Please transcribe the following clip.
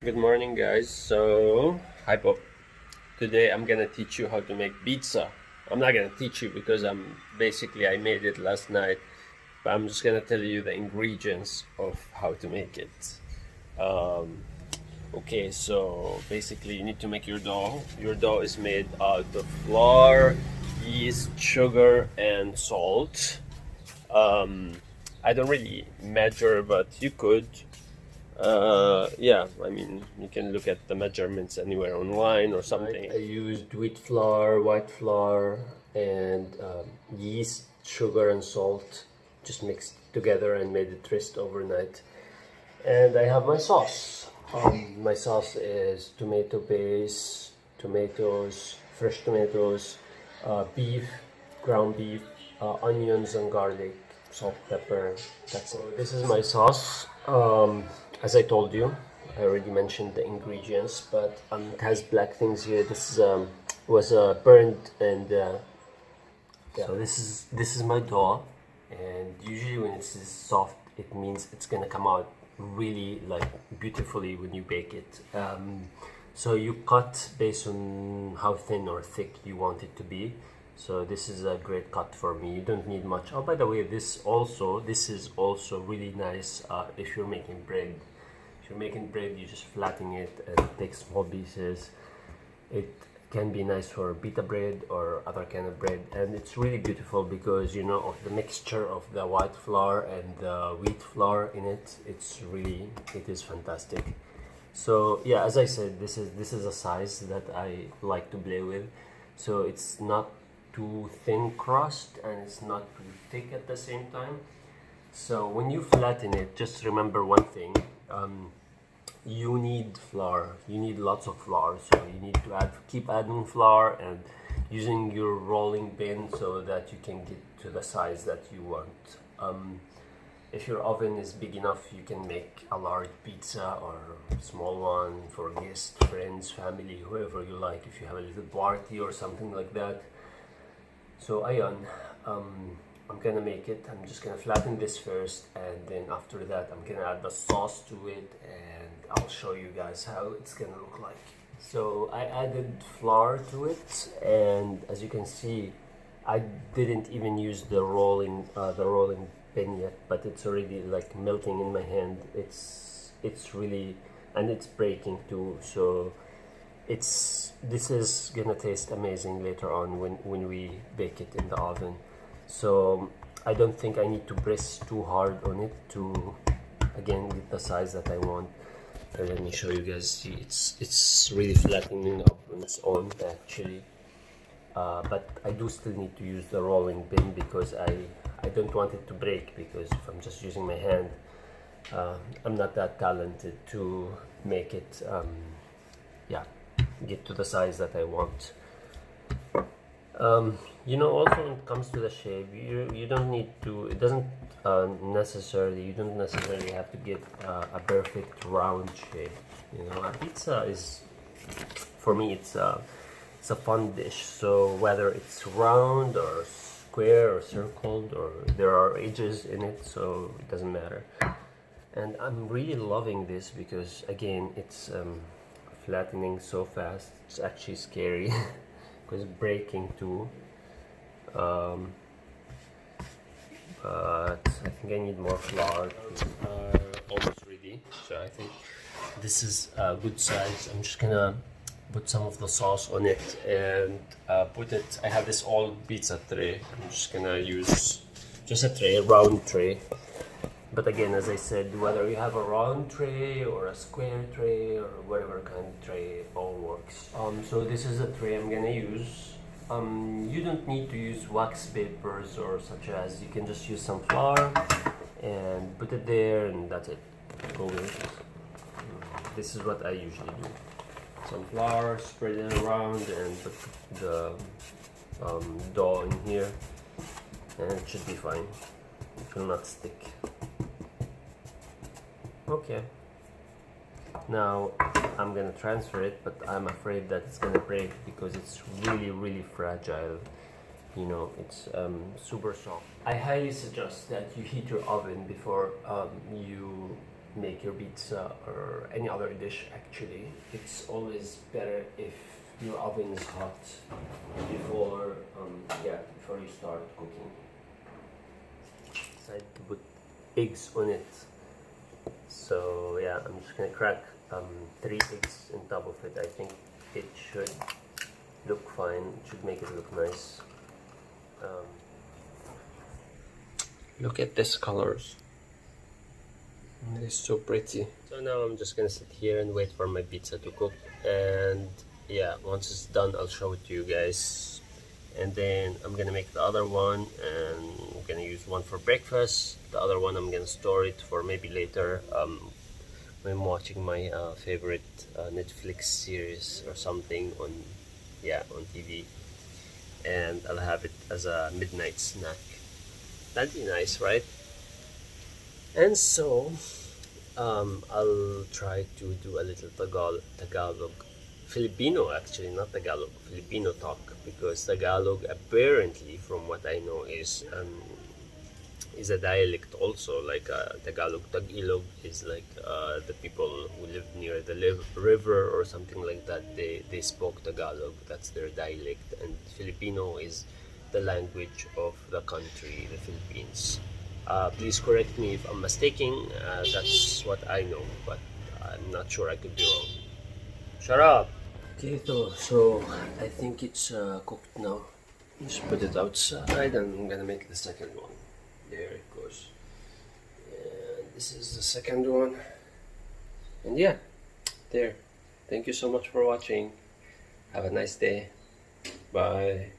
Good morning, guys. So, hi, Pop. Today I'm gonna teach you how to make pizza. I'm not gonna teach you because I made it last night, but I'm just gonna tell you the ingredients of how to make it. Um, okay, so basically you need to make your dough. Your dough is made out of flour, yeast, sugar, and salt. Um, I don't really measure, but you could. Yeah, I mean, you can look at the measurements anywhere online or something. I used wheat flour, white flour, and yeast, sugar, and salt, just mixed together and made it rest overnight. And I have my sauce. My sauce is tomato base, tomatoes, fresh tomatoes, beef, ground beef, onions and garlic, salt, pepper. That's it. This is my sauce. As I told you, I already mentioned the ingredients, but it has black things here. This is was burned and yeah. So this is my dough, and usually when it's this soft, it means it's gonna come out really like beautifully when you bake it. So you cut based on how thin or thick you want it to be. So this is a great cut for me. You don't need much. Oh, by the way, this is also really nice if you're making bread. If you're making bread, you just flatten it and take small pieces. It can be nice for pita bread or other kind of bread, and it's really beautiful because you know of the mixture of the white flour and the wheat flour in it. It is fantastic. So yeah, as I said, this is a size that I like to play with. So it's not too thin crust and it's not too thick at the same time. So when you flatten it, just remember one thing. You need flour. You need lots of flour. So you need to keep adding flour and using your rolling pin so that you can get to the size that you want. If your oven is big enough, you can make a large pizza or a small one for guests, friends, family, whoever you like. If you have a little party or something like that. So Ayan, I'm gonna make it. I'm just gonna flatten this first, and then after that I'm gonna add the sauce to it, and I'll show you guys how it's gonna look like. So I added flour to it, and as you can see, I didn't even use the rolling pin yet, but it's already like melting in my hand. It's really, and it's breaking too. So this is gonna taste amazing later on when we bake it in the oven. So I don't think I need to press too hard on it to again get the size that I want. And let me show you guys. See, it's really flattening up on its own actually. But I do still need to use the rolling pin because I don't want it to break, because if I'm just using my hand, I'm not that talented to make it yeah, get to the size that I want. You know, also when it comes to the shape, you don't need to, it doesn't you don't necessarily have to get a perfect round shape. You know, a pizza is, for me, it's a fun dish. So whether it's round or square or circled, or there are edges in it, so it doesn't matter. And I'm really loving this because again, it's flattening so fast. It's actually scary because breaking too. But I think I need more flour. Almost ready, so I think this is a good size. I'm just gonna put some of the sauce on it and put it. I have this old pizza tray. I'm just gonna use just a tray, a round tray. But again, as I said, whether you have a round tray or a square tray or whatever kind of tray, it all works. So this is a tray I'm gonna use. You don't need to use wax papers or such as. You can just use some flour and put it there, and that's it. Go with it. This is what I usually do. Some flour, spread it around, and put the dough in here, and it should be fine. It will not stick. Okay, now I'm gonna transfer it, but I'm afraid that it's gonna break because it's really fragile. You know, it's super soft. I highly suggest that you heat your oven before you make your pizza or any other dish, actually, it's always better if your oven is hot before before you start cooking. Decide to put eggs on it. So yeah, I'm just gonna crack 3 eggs on top of it. I think it should look fine. It should make it look nice. Look at these colors. It's so pretty. So now I'm just gonna sit here and wait for my pizza to cook, and yeah, once it's done I'll show it to you guys. And then I'm gonna make the other one, and I'm gonna use one for breakfast. The other one I'm gonna store it for maybe later when I'm watching my favorite Netflix series or something on TV, and I'll have it as a midnight snack. That'd be nice, right? And so I'll try to do a little Tagalog, Filipino, actually, not Tagalog, Filipino talk, because Tagalog apparently, from what I know, is a dialect also, like Tagalog. Tag-Ilog is like the people who live near the river or something like that. They spoke Tagalog. That's their dialect. And Filipino is the language of the country, the Philippines. Please correct me if I'm mistaken. That's what I know, but I'm not sure. I could be wrong. Shut up! Okay, so I think it's cooked now. Just put it outside, and I'm gonna make the second one. There it goes. And this is the second one. And yeah, there. Thank you so much for watching. Have a nice day. Bye.